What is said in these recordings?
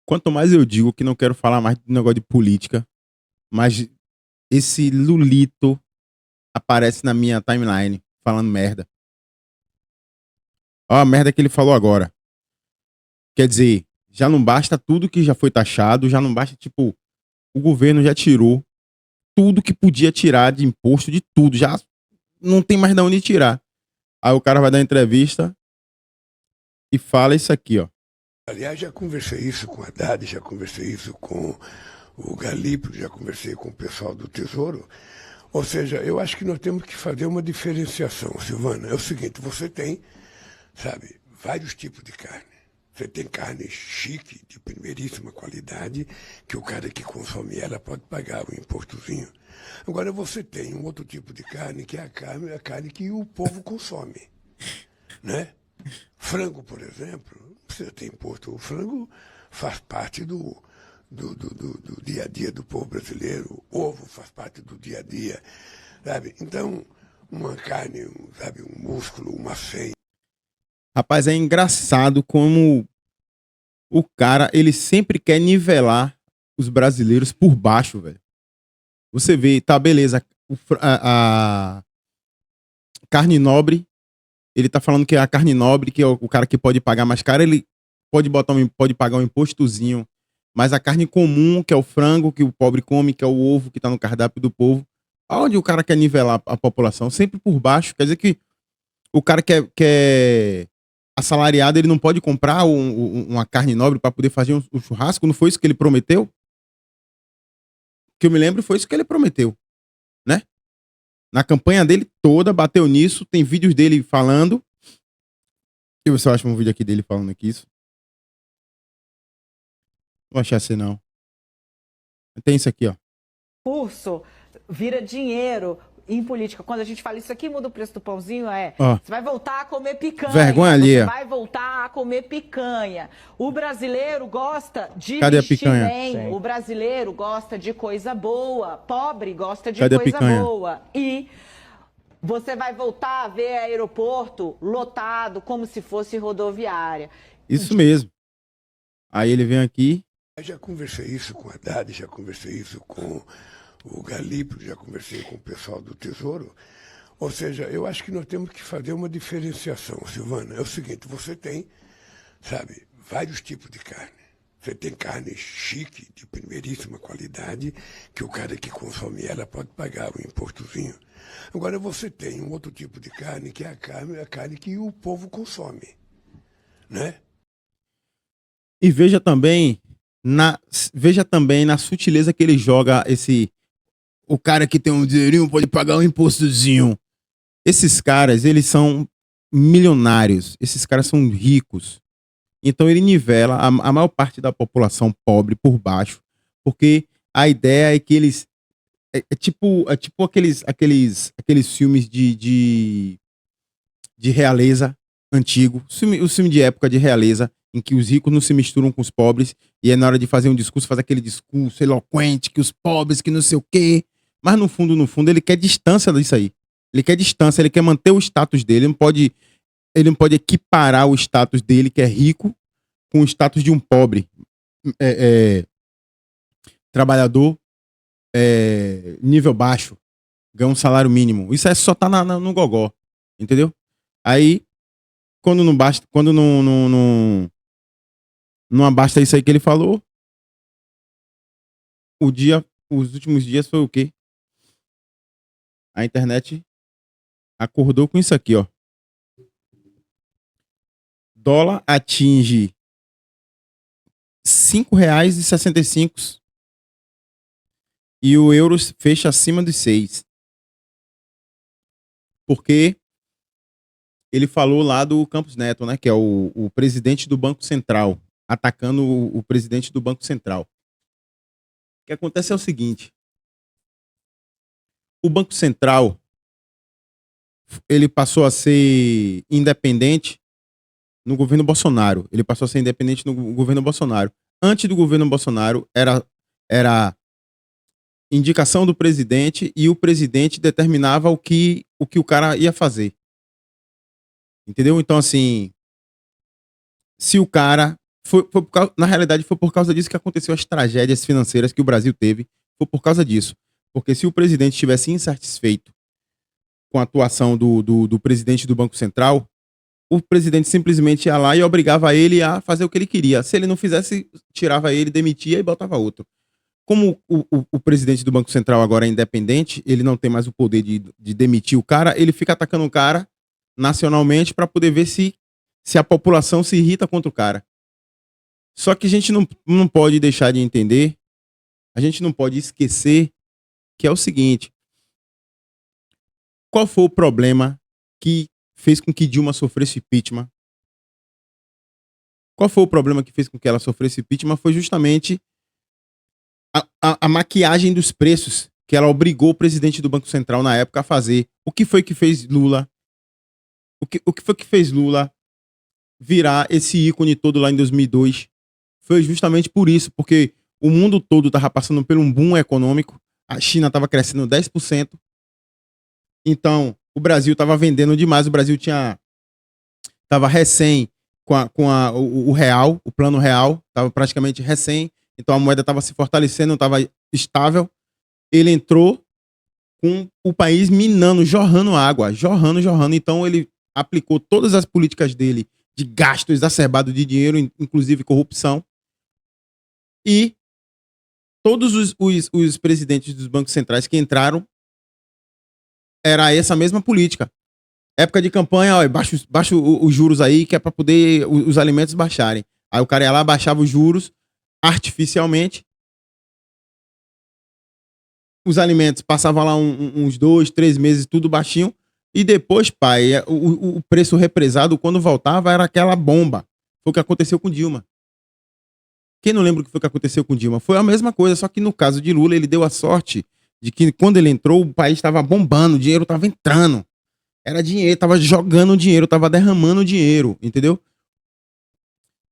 Quanto mais eu digo que não quero falar mais do negócio de política, mas esse Lulito aparece na minha timeline falando merda. Ó a merda que ele falou agora. Quer dizer, já não basta tudo que já foi taxado, já não basta, tipo, o governo já tirou tudo que podia tirar de imposto, de tudo, já não tem mais de onde tirar. Aí o cara vai dar entrevista e fala isso aqui, ó. Aliás, já conversei isso com a Haddad, já conversei isso com o Galípolo, já conversei com o pessoal do Tesouro. Ou seja, eu acho que nós temos que fazer uma diferenciação, Silvana. É o seguinte, você tem, sabe, vários tipos de carne. Você tem carne chique, de primeiríssima qualidade, que o cara que consome ela pode pagar o impostozinho. Agora você tem um outro tipo de carne, que é a carne que o povo consome, né? Frango, por exemplo, não precisa ter imposto. O frango faz parte do dia a dia do povo brasileiro. O ovo faz parte do dia a dia, sabe? Então, uma carne, sabe, um músculo, uma fêmea. Rapaz, é engraçado como o cara, ele sempre quer nivelar os brasileiros por baixo, velho. Você vê, tá, beleza, a carne nobre, ele tá falando que é a carne nobre, que é o cara que pode pagar mais caro, ele pode pagar um impostozinho, mas a carne comum, que é o frango, que o pobre come, que é o ovo, que tá no cardápio do povo, aonde o cara quer nivelar a população? Sempre por baixo. Quer dizer que o cara quer assalariado, ele não pode comprar uma carne nobre para poder fazer um churrasco? Não foi isso que ele prometeu? Que eu me lembro, foi isso que ele prometeu, né? Na campanha dele toda, bateu nisso, tem vídeos dele falando. E você acha um vídeo aqui dele falando aqui isso? Não achei assim, não. Tem isso aqui, ó. Curso vira dinheiro em política. Quando a gente fala isso aqui, muda o preço do pãozinho, Ó. você vai voltar a comer picanha. Vergonha alheia. Você vai voltar a comer picanha. O brasileiro gosta de Cadê a vestir picanha? bem. Sim. O brasileiro gosta de coisa boa. Pobre gosta de Cadê a coisa picanha? boa. E você vai voltar a ver aeroporto lotado como se fosse rodoviária. Isso mesmo. Aí ele vem aqui. Eu já conversei isso com a Haddad, já conversei isso com o Galípolo, já conversei com o pessoal do Tesouro. Ou seja, eu acho que nós temos que fazer uma diferenciação, Silvana. É o seguinte, você tem, sabe, vários tipos de carne. Você tem carne chique, de primeiríssima qualidade, que o cara que consome ela pode pagar o impostozinho. Agora você tem um outro tipo de carne, que é a carne que o povo consome, né? E veja também na sutileza que ele joga o cara que tem um dinheirinho pode pagar um impostozinho. Esses caras, eles são milionários. Esses caras são ricos. Então ele nivela a maior parte da população pobre por baixo, porque a ideia é que eles é tipo aqueles filmes de realeza antigo, o filme de época de realeza, em que os ricos não se misturam com os pobres, e é na hora de fazer um discurso, faz aquele discurso eloquente, que os pobres, que não sei o quê. Mas no fundo, ele quer distância disso aí. Ele quer distância, ele quer manter o status dele, ele não pode equiparar o status dele, que é rico, com o status de um pobre. Trabalhador, nível baixo, ganha um salário mínimo. Isso é só tá no gogó, entendeu? Aí, quando não basta, quando não abasta isso aí que ele falou, os últimos dias foi o quê? A internet acordou com isso aqui, ó. Dólar atinge R$ 5,65 e o euro fecha acima dos 6. Porque ele falou lá do Campos Neto, né, que é o presidente do Banco Central, atacando o presidente do Banco Central. O que acontece é o seguinte: o Banco Central, ele passou a ser independente no governo Bolsonaro. Ele passou a ser independente no governo Bolsonaro. Antes do governo Bolsonaro, era indicação do presidente e o presidente determinava o que o cara ia fazer. Entendeu? Então, assim, se o cara Na realidade, foi por causa disso que aconteceu as tragédias financeiras que o Brasil teve. Foi por causa disso. Porque se o presidente estivesse insatisfeito com a atuação do presidente do Banco Central, o presidente simplesmente ia lá e obrigava ele a fazer o que ele queria. Se ele não fizesse, tirava ele, demitia e botava outro. Como o presidente do Banco Central agora é independente, ele não tem mais o poder de demitir o cara, ele fica atacando o cara nacionalmente para poder ver se a população se irrita contra o cara. Só que a gente não pode deixar de entender, a gente não pode esquecer que é o seguinte: qual foi o problema que fez com que Dilma sofresse impeachment? Qual foi o problema que fez com que ela sofresse impeachment? Foi justamente a maquiagem dos preços que ela obrigou o presidente do Banco Central na época a fazer. O que foi que fez Lula? O que foi que fez Lula virar esse ícone todo lá em 2002? Foi justamente por isso, porque o mundo todo estava passando por um boom econômico, a China estava crescendo 10%, então o Brasil estava vendendo demais, o Brasil estava recém o real, o plano real, estava praticamente recém, então a moeda estava se fortalecendo, estava estável. Ele entrou com o país minando, jorrando água, jorrando. Então ele aplicou todas as políticas dele de gasto exacerbado de dinheiro, inclusive corrupção. E todos os presidentes dos bancos centrais que entraram, era essa mesma política. Época de campanha, ó, baixa os juros aí, que é para poder os alimentos baixarem. Aí o cara ia lá, baixava os juros artificialmente. Os alimentos passavam lá uns 2, 3 meses, tudo baixinho. E depois, pai, o preço represado, quando voltava, era aquela bomba. Foi o que aconteceu com Dilma. Quem não lembra o que foi que aconteceu com Dilma? Foi a mesma coisa, só que no caso de Lula, ele deu a sorte de que quando ele entrou, o país estava bombando, o dinheiro estava entrando. Era dinheiro, estava jogando dinheiro, estava derramando dinheiro, entendeu?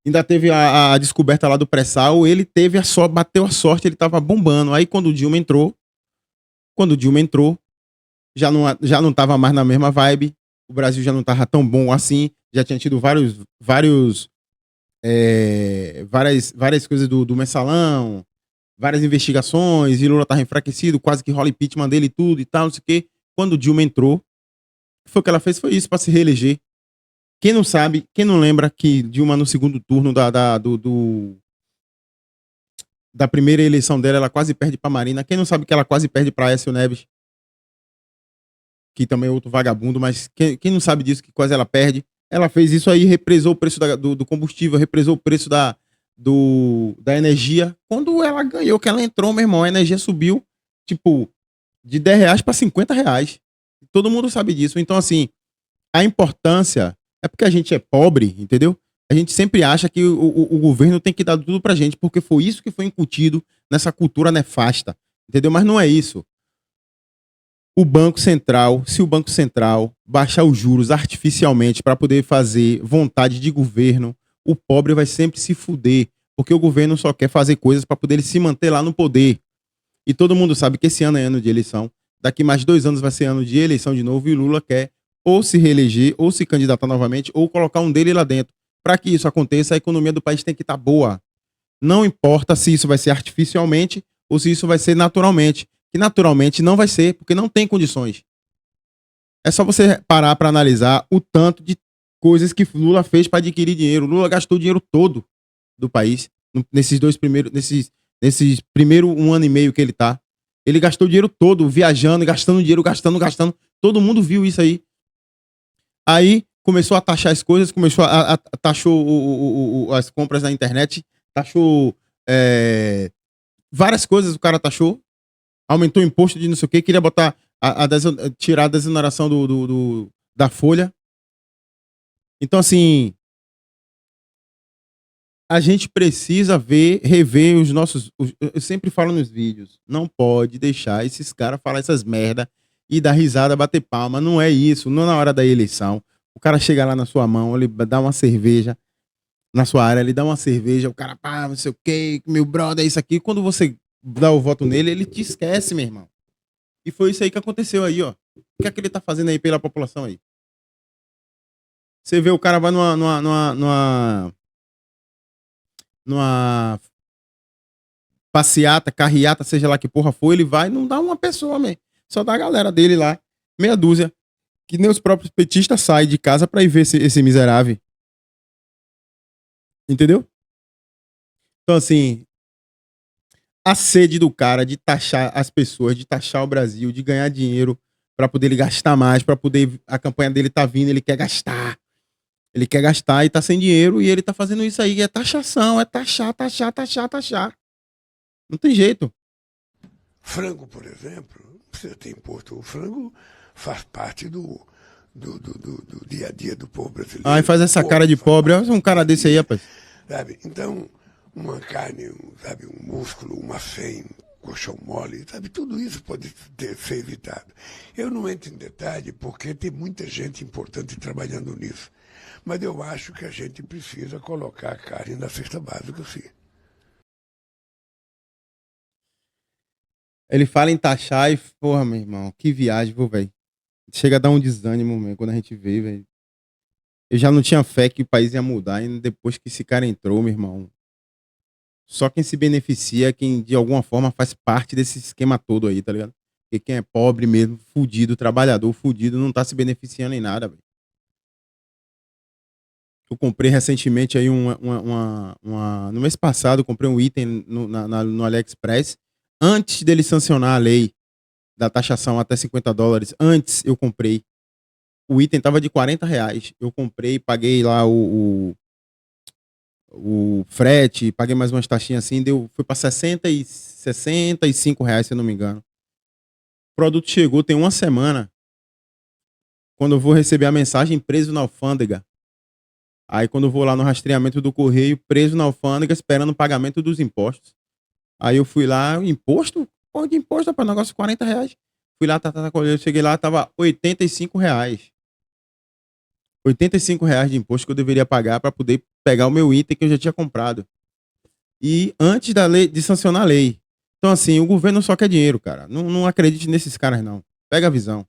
Ainda teve a descoberta lá do pré-sal, ele teve bateu a sorte, ele estava bombando. Aí quando o Dilma entrou, já não estava mais na mesma vibe, o Brasil já não estava tão bom assim, já tinha tido várias coisas do mensalão, várias investigações, e Lula estava enfraquecido, quase que rola impeachment dele e tudo e tal, não sei o quê. Quando o Dilma entrou, o que foi que ela fez? Foi isso, para se reeleger. Quem não sabe, quem não lembra que Dilma no segundo turno da primeira eleição dela, ela quase perde para Marina. Quem não sabe que ela quase perde para Aécio Neves, que também é outro vagabundo, mas quem não sabe disso, que quase ela perde. Ela fez isso aí, represou o preço do combustível, represou o preço da energia. Quando ela ganhou, que ela entrou, meu irmão, a energia subiu, tipo, de R$10 para R$50. Todo mundo sabe disso. Então, assim, a importância é porque a gente é pobre, entendeu? A gente sempre acha que o governo tem que dar tudo pra gente, porque foi isso que foi incutido nessa cultura nefasta, entendeu? Mas não é isso. Se o Banco Central baixar os juros artificialmente para poder fazer vontade de governo, o pobre vai sempre se fuder, porque o governo só quer fazer coisas para poder ele se manter lá no poder. E todo mundo sabe que esse ano é ano de eleição. Daqui mais 2 anos vai ser ano de eleição de novo e Lula quer ou se reeleger, ou se candidatar novamente, ou colocar um dele lá dentro. Para que isso aconteça, a economia do país tem que estar boa. Não importa se isso vai ser artificialmente ou se isso vai ser naturalmente. Que naturalmente não vai ser, porque não tem condições. É só você parar para analisar o tanto de coisas que Lula fez para adquirir dinheiro. Lula gastou o dinheiro todo do país nesses primeiro 1 ano e meio que ele tá. Ele gastou o dinheiro todo viajando, gastando dinheiro, gastando. Todo mundo viu isso aí. Aí começou a taxar as coisas, taxou as compras na internet, taxou várias coisas, o cara taxou, aumentou o imposto de não sei o que, queria botar tirar a desoneração da folha. Então, assim, a gente precisa rever os nossos... Eu sempre falo nos vídeos, não pode deixar esses caras falar essas merda e dar risada, bater palma. Não é isso, não é na hora da eleição. O cara chega lá na sua mão, ele dá uma cerveja, na sua área, ele dá uma cerveja, o cara, pá, não sei o que, meu brother, é isso aqui. Quando você dá o voto nele, ele te esquece, meu irmão. E foi isso aí que aconteceu aí, ó. O que é que ele tá fazendo aí pela população aí? Você vê, o cara vai numa passeata, carreata, seja lá que porra for, ele vai, não dá uma pessoa, man. Só dá a galera dele lá, meia dúzia. Que nem os próprios petistas saem de casa pra ir ver esse miserável. Entendeu? Então, assim, a sede do cara de taxar as pessoas, de taxar o Brasil, de ganhar dinheiro pra poder ele gastar mais, pra poder a campanha dele tá vindo, ele quer gastar. Ele quer gastar e tá sem dinheiro e ele tá fazendo isso aí. É taxação, é taxar, taxar, taxar, taxar. Não tem jeito. Frango, por exemplo, não precisa ter imposto. O frango faz parte do dia a dia do povo brasileiro. Aí faz essa cara de pobre. Olha um cara desse aí, rapaz. Sabe? Então, uma carne, sabe, um músculo, uma fêmea, colchão mole, sabe? Tudo isso pode ser evitado. Eu não entro em detalhe porque tem muita gente importante trabalhando nisso. Mas eu acho que a gente precisa colocar a carne na cesta básica, sim. Ele fala em taxar e, porra, meu irmão, que viagem, viu, velho? Chega a dar um desânimo, meu, quando a gente vê, velho. Eu já não tinha fé que o país ia mudar e depois que esse cara entrou, meu irmão. Só quem se beneficia é quem, de alguma forma, faz parte desse esquema todo aí, tá ligado? Porque quem é pobre mesmo, fudido, trabalhador, fudido, não tá se beneficiando em nada, velho. Eu comprei recentemente aí no mês passado, eu comprei um item no AliExpress. Antes dele sancionar a lei da taxação até $50, antes eu comprei. O item tava de R$40. Eu comprei, paguei lá o frete, paguei mais umas taxinhas assim, foi pra R$65, se eu não me engano. O produto chegou tem uma semana. Quando eu vou receber a mensagem, preso na alfândega. Aí quando eu vou lá no rastreamento do correio, preso na alfândega, esperando o pagamento dos impostos. Aí eu fui lá, imposto? Porra, que imposto, rapaz? Negócio R$40. Fui lá, eu cheguei lá, tava R$85. R$85 de imposto que eu deveria pagar para poder pegar o meu item que eu já tinha comprado. E antes da lei, de sancionar a lei. Então, assim, o governo só quer dinheiro, cara. Não acredite nesses caras, não. Pega a visão.